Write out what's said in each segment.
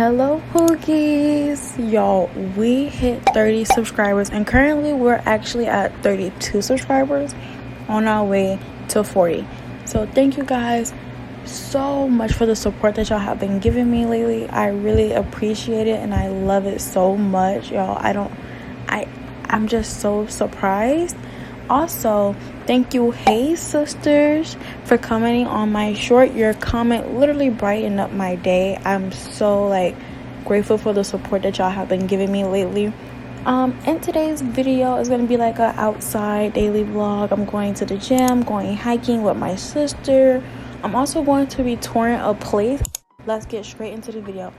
Hello Hoogies, y'all, we hit 30 subscribers and currently we're actually at 32 subscribers on our way to 40. So thank you guys so much for the support that y'all have been giving me lately. I really appreciate it and I love it so much, y'all. I'm just so surprised. Also, thank you, hey sisters, for commenting on my short. Your comment literally brightened up my day. I'm so grateful for the support that y'all have been giving me lately. In today's video is gonna be like a outside daily vlog. I'm going to the gym, going hiking with my sister. I'm also going to be touring a place. Let's get straight into the video.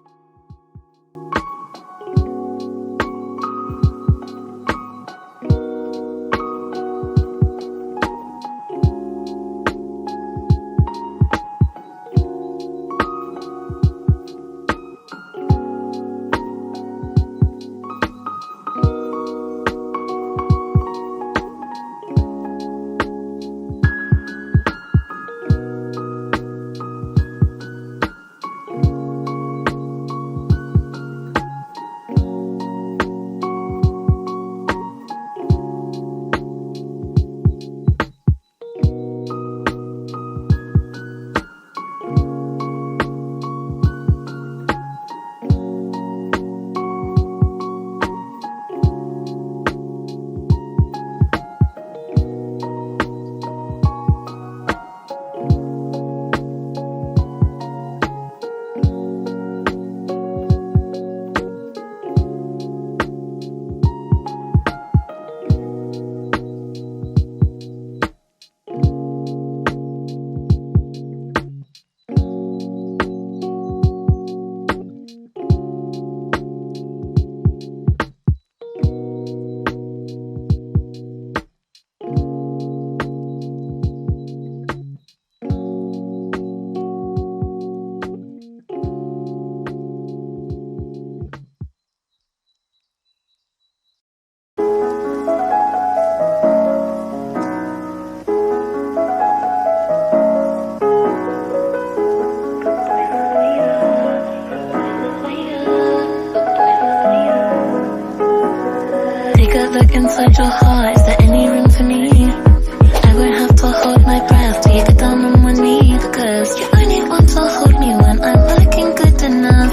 Look inside your heart, is there any room for me? I won't have to hold my breath till you get down on one knee. Because you only want to hold me when I'm looking good enough.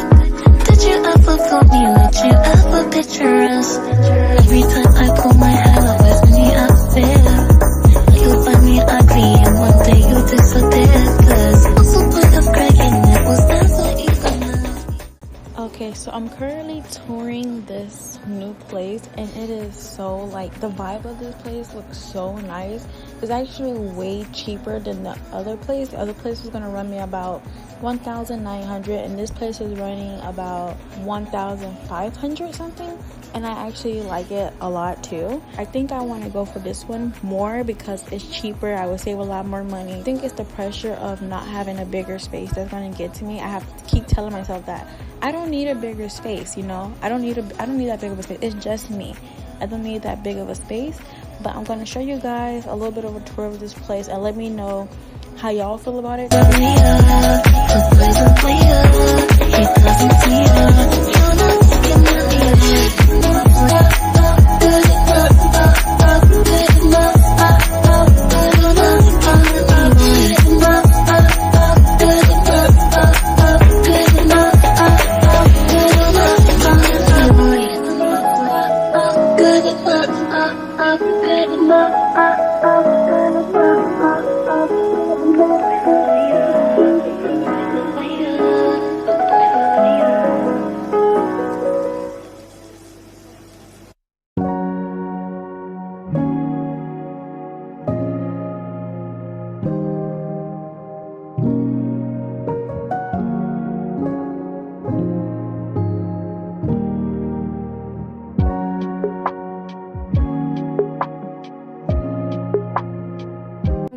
Did you ever feel me? Would you ever picture us? Every time I pull my hair up, there's any outfit. You'll find me ugly and one day you'll disappear. Cause I'm so bored of crying, it was never even enough. Okay, so I'm currently touring this new place and it is so the vibe of this place looks so nice. It's actually way cheaper than the other place. The other place was gonna run me about $1,900 and this place is running about $1,500 something, and I actually like it a lot too. I think I want to go for this one more because it's cheaper. I would save a lot more money. I think it's the pressure of not having a bigger space that's going to get to me. I have to keep telling myself that I don't need a bigger space, you know. I don't need that big of a space. It's just me. I don't need that big of a space. But I'm going to show you guys a little bit of a tour of this place and let me know how y'all feel about it.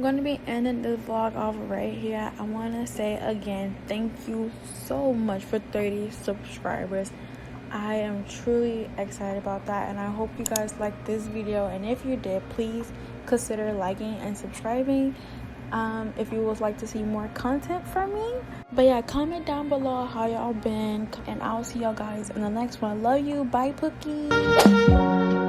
Going to be ending this vlog off right here. I want to say again, thank you so much for 30 subscribers. I am truly excited about that, and I hope you guys liked this video, and if you did, please consider liking and subscribing. if you would like to see more content from me. But yeah, comment down below how y'all been, and I'll see y'all guys in the next one. Love you. Bye, Pookie.